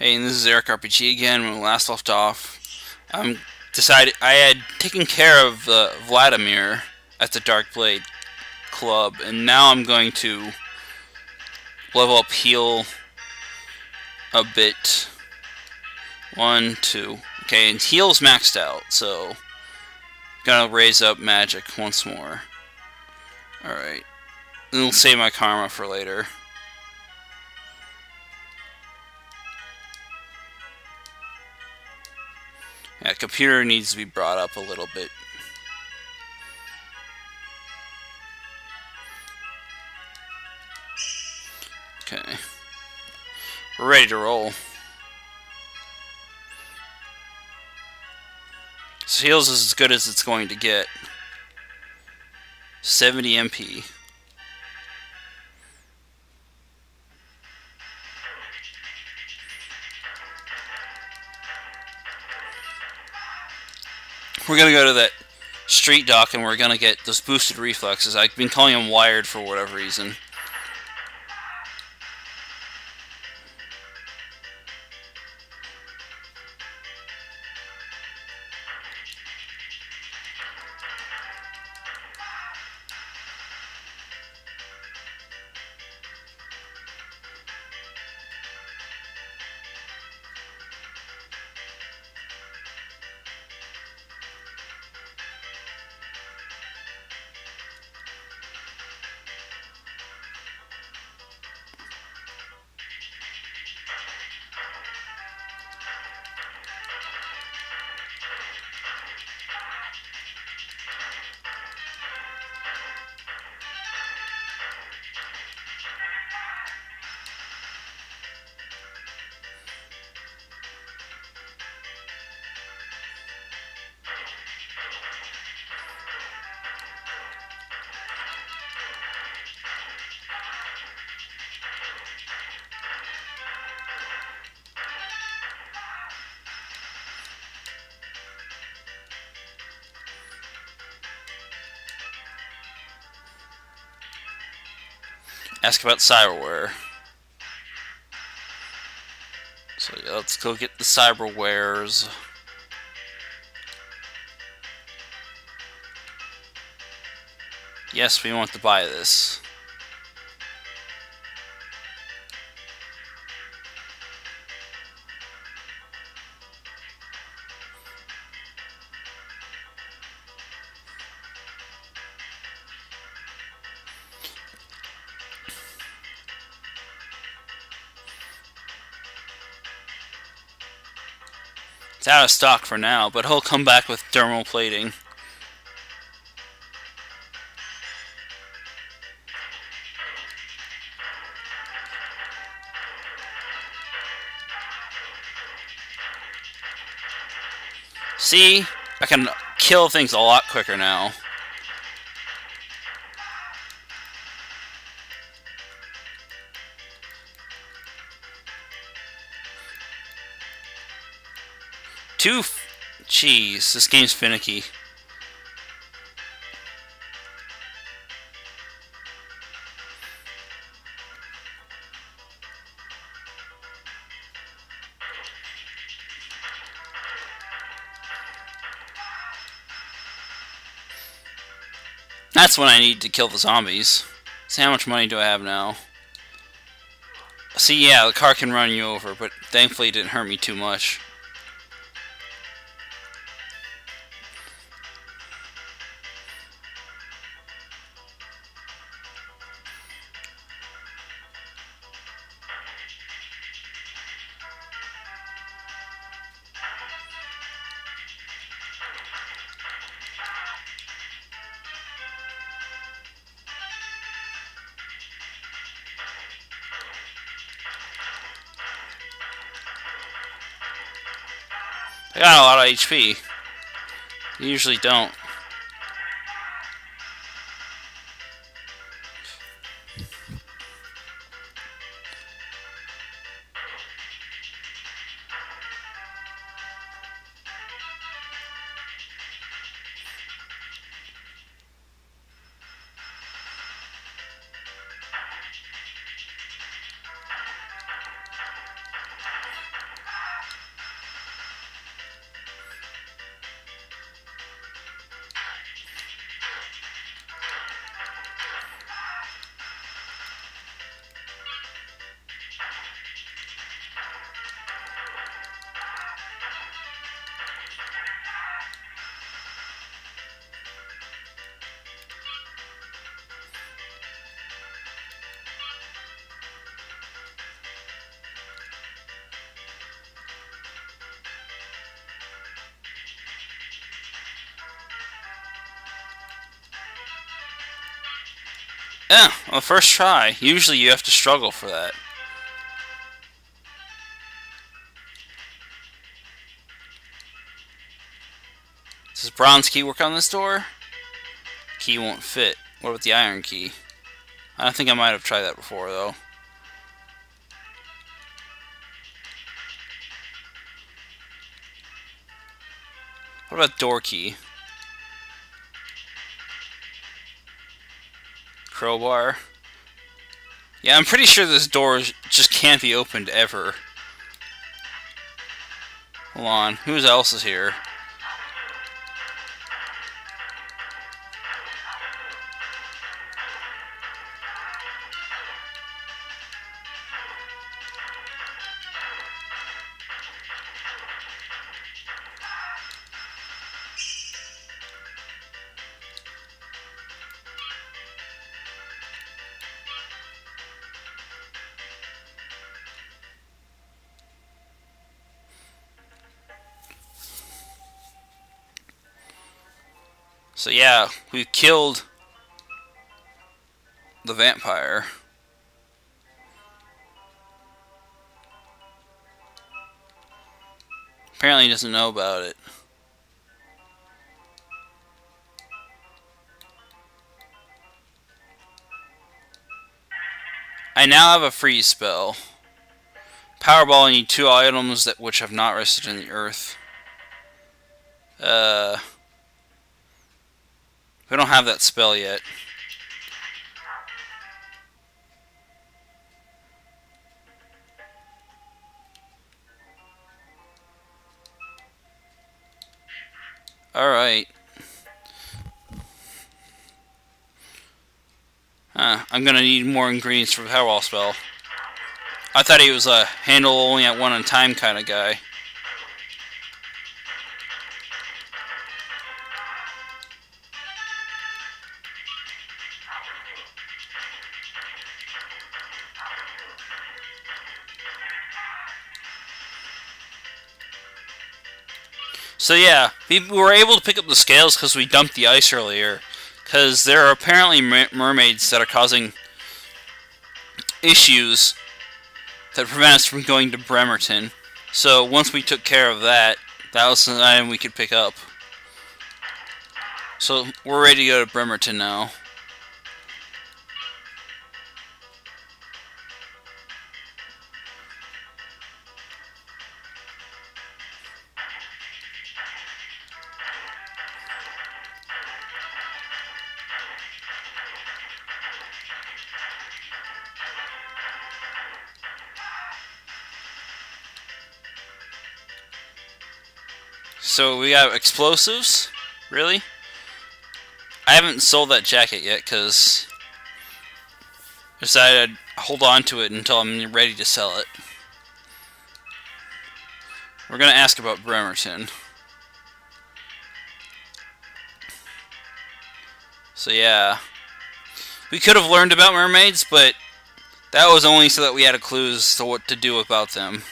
Hey, and this is Eric RPG again. When we last left off, decided I had taken care of Vladimir at the Dark Blade Club, and now I'm going to level up heal a bit. 1, 2. Okay, and heal's maxed out, so gonna raise up magic once more. Alright. And we'll save my karma for later. Yeah, computer needs to be brought up a little bit. Okay. We're ready to roll. So heals is as good as it's going to get. 70 MP. We're gonna go to that street dock and we're gonna get those boosted reflexes. I've been calling them wired for whatever reason. Ask about cyberware. So yeah, let's go get the cyberwares. Yes, we want to buy this. It's out of stock for now, but he'll come back with dermal plating. See? I can kill things a lot quicker now. Jeez, this game's finicky. That's when I need to kill the zombies. See, how much money do I have now? See, yeah, the car can run you over, but thankfully it didn't hurt me too much. I got a lot of HP. You usually don't. Yeah, well, first try. Usually you have to struggle for that. Does the bronze key work on this door? Key won't fit. What about the iron key? I don't think I might have tried that before, though. What about door key? Crowbar. Yeah, I'm pretty sure this door just can't be opened ever. Hold on, who else is here? So yeah, we killed the vampire. Apparently he doesn't know about it. I now have a freeze spell. Powerball, I need 2 items which have not rested in the earth. We don't have that spell yet. Alright. I'm gonna need more ingredients for the Powerball spell. I thought he was a handle only at one at a time kind of guy. So yeah, we were able to pick up the scales because we dumped the ice earlier. Because there are apparently mermaids that are causing issues that prevent us from going to Bremerton. So once we took care of that, that was an item we could pick up. So we're ready to go to Bremerton now. So we got explosives? Really? I haven't sold that jacket yet because I decided I'd hold on to it until I'm ready to sell it. We're gonna ask about Bremerton. So yeah. We could have learned about mermaids, but that was only so that we had a clue as to what to do about them.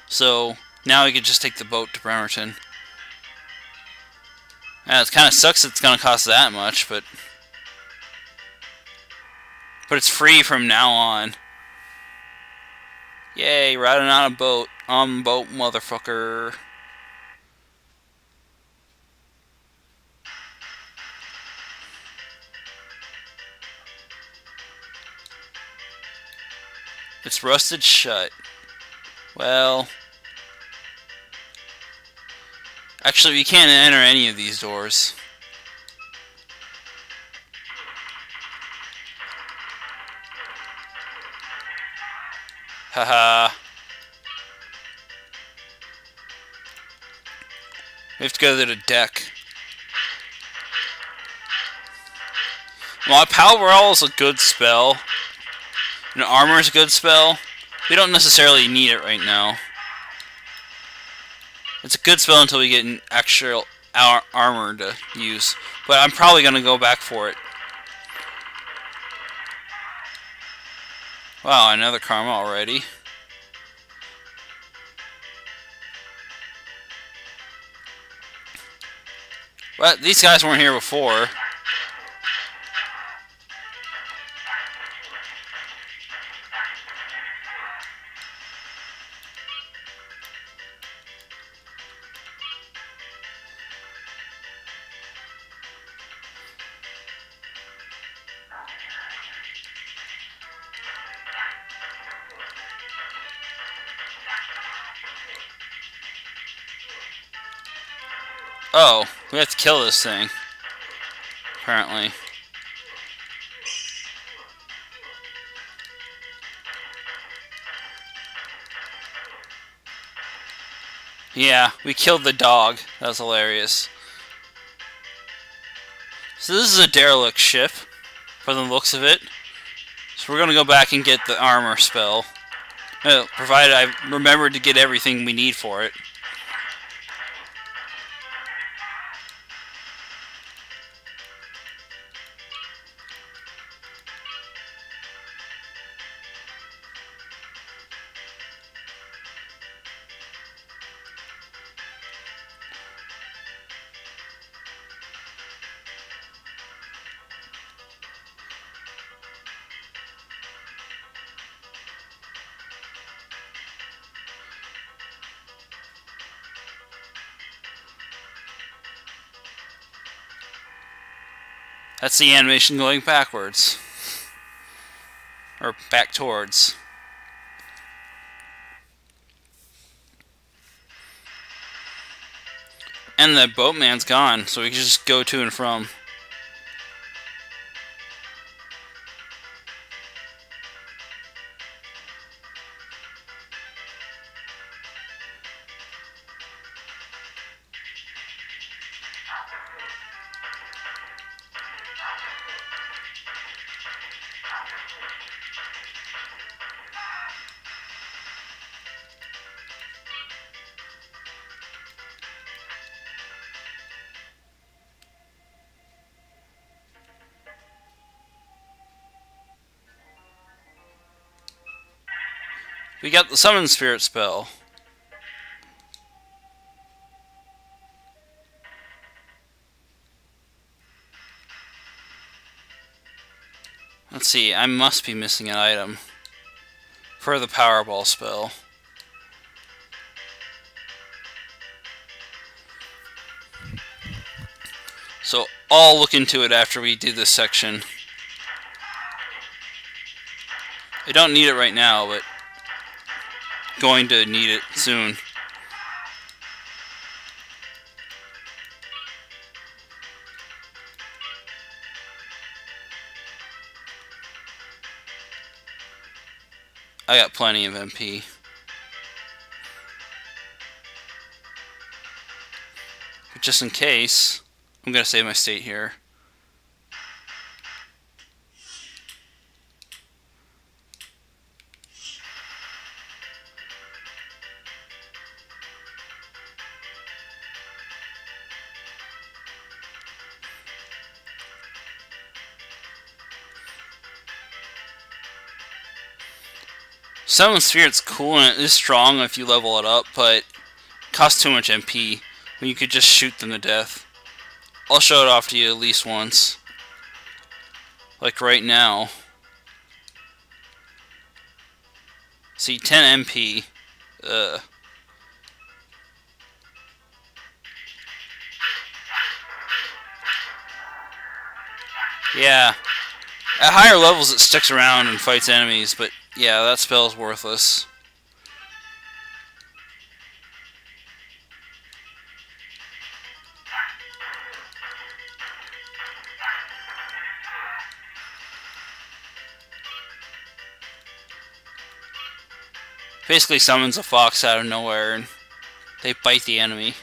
So now we could just take the boat to Bremerton. Yeah, it kind of sucks it's going to cost that much, but it's free from now on. Yay, riding on a boat. On boat, motherfucker. It's rusted shut. Well, actually, we can't enter any of these doors. Haha. We have to go to the deck. Well, Powerball is a good spell. And armor is a good spell. We don't necessarily need it right now. It's a good spell until we get an actual armor to use. But I'm probably going to go back for it. Wow, another karma already. But these guys weren't here before. Oh, we have to kill this thing. Apparently. Yeah, we killed the dog. That was hilarious. So this is a derelict ship, from the looks of it. So we're gonna go back and get the armor spell. Provided I remembered to get everything we need for it. That's the animation going backwards. Or back towards. And the boatman's gone, so we can just go to and from. We got the Summon Spirit spell. Let's see, I must be missing an item for the Powerball spell. So I'll look into it after we do this section. I don't need it right now, but going to need it soon. I got plenty of MP. But just in case, I'm gonna save my state here. Summon Spirit's cool and it is strong if you level it up, but it costs too much MP when you could just shoot them to death. I'll show it off to you at least once. Like right now. See, 10 MP. Yeah. At higher levels it sticks around and fights enemies, but yeah, that spell is worthless. Basically summons a fox out of nowhere and they bite the enemy.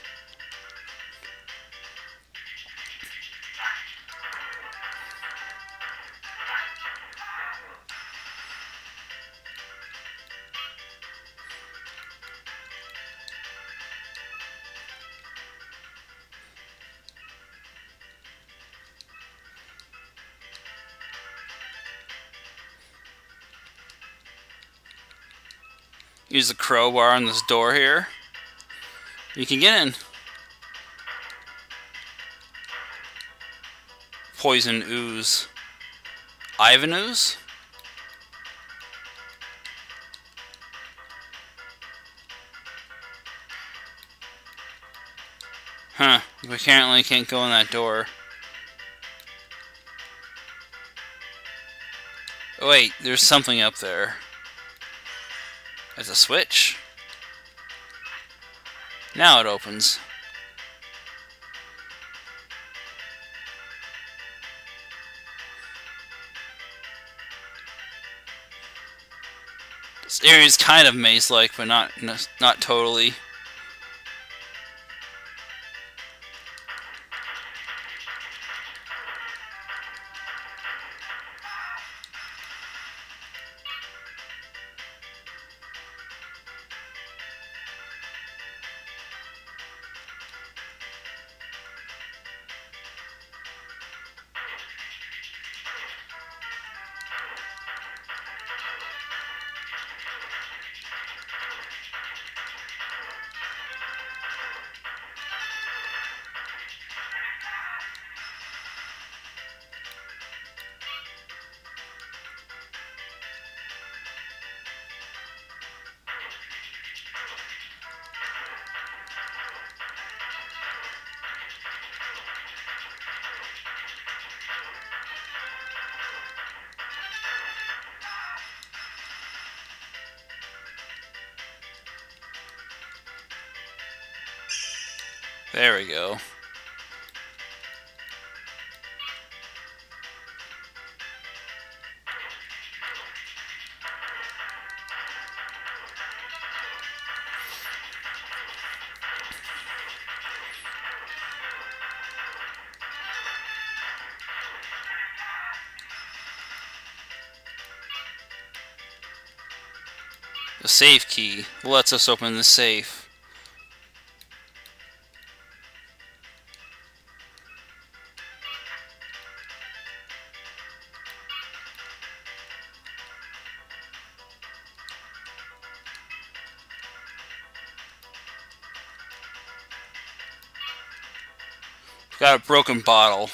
Use the crowbar on this door here. You can get in. Poison ooze. Ivan ooze? Huh. We apparently can't go in that door. Oh, wait, there's something up there. There's a switch. Now it opens. This area is kind of maze-like, but not totally. There we go. The safe key lets us open the safe. Got a broken bottle.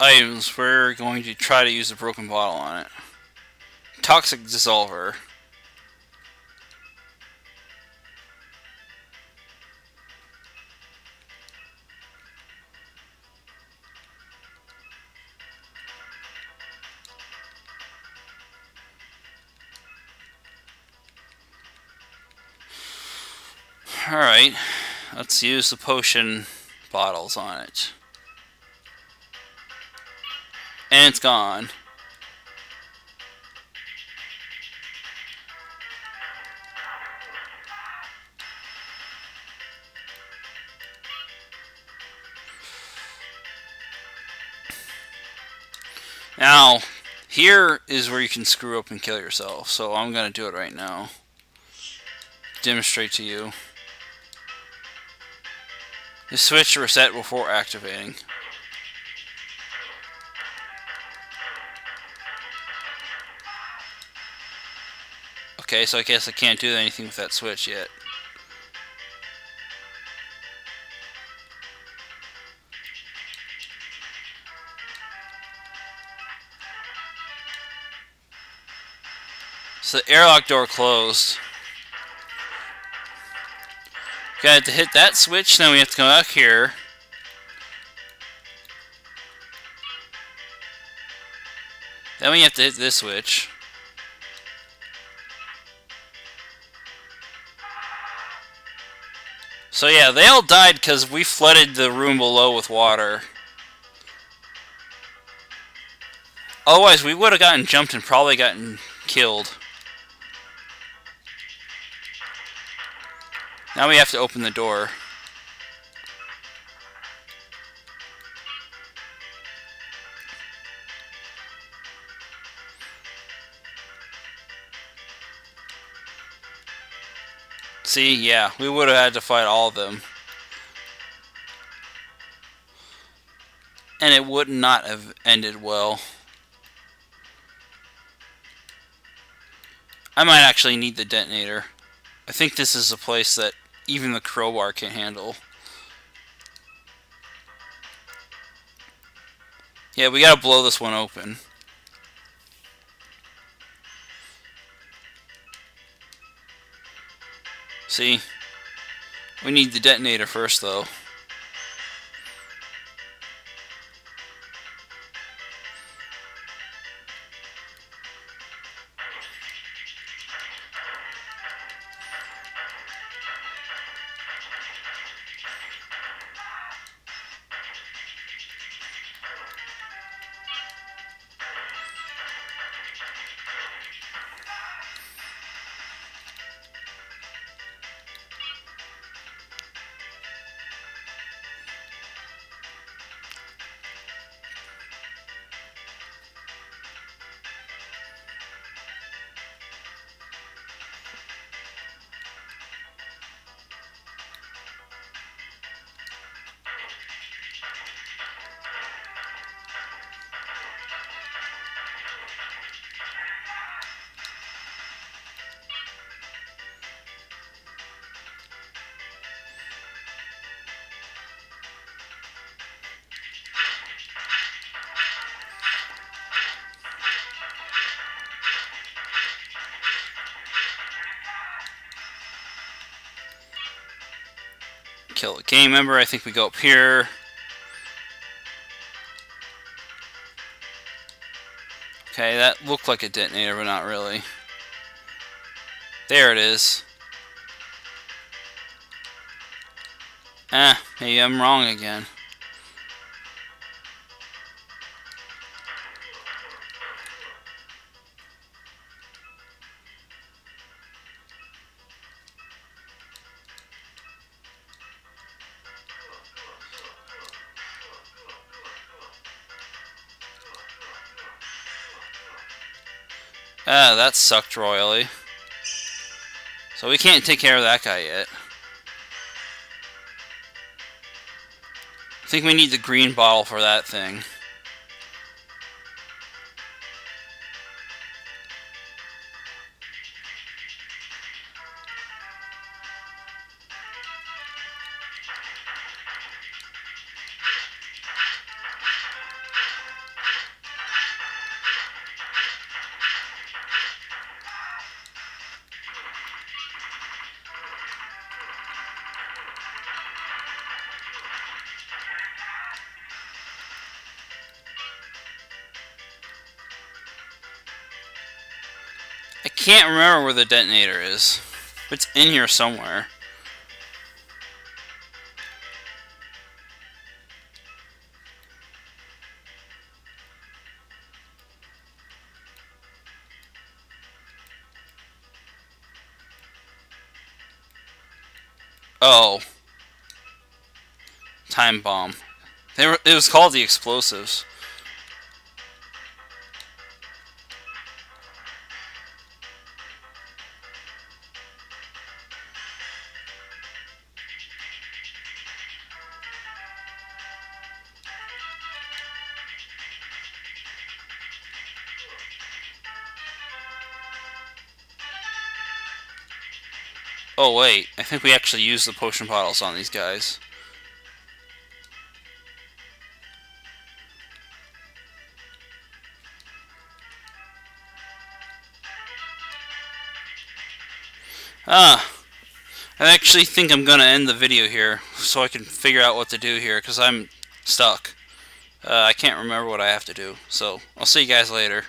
Items, we're going to try to use a broken bottle on it. Toxic dissolver. Alright, let's use the potion bottles on it. And it's gone. Now, here is where you can screw up and kill yourself, so I'm going to do it right now. Demonstrate to you. The switch reset before activating. Okay, so I guess I can't do anything with that switch yet. So the airlock door closed. Got to hit that switch, then we have to come out here. Then we have to hit this switch. So yeah, they all died because we flooded the room below with water. Otherwise, we would have gotten jumped and probably gotten killed. Now we have to open the door. See, yeah, we would have had to fight all of them. And it would not have ended well. I might actually need the detonator. I think this is a place that even the crowbar can handle. Yeah, we gotta blow this one open. See? We need the detonator first, though. Kill a game member. I think we go up here. Okay, that looked like a detonator, but not really. There it is. Maybe I'm wrong again. That sucked royally. So we can't take care of that guy yet. I think we need the green bottle for that thing. I can't remember where the detonator is. It's in here somewhere. Oh. Time bomb. It was called the explosives. Oh wait, I think we actually used the potion bottles on these guys. I actually think I'm gonna end the video here so I can figure out what to do here because I'm stuck. I can't remember what I have to do, so I'll see you guys later.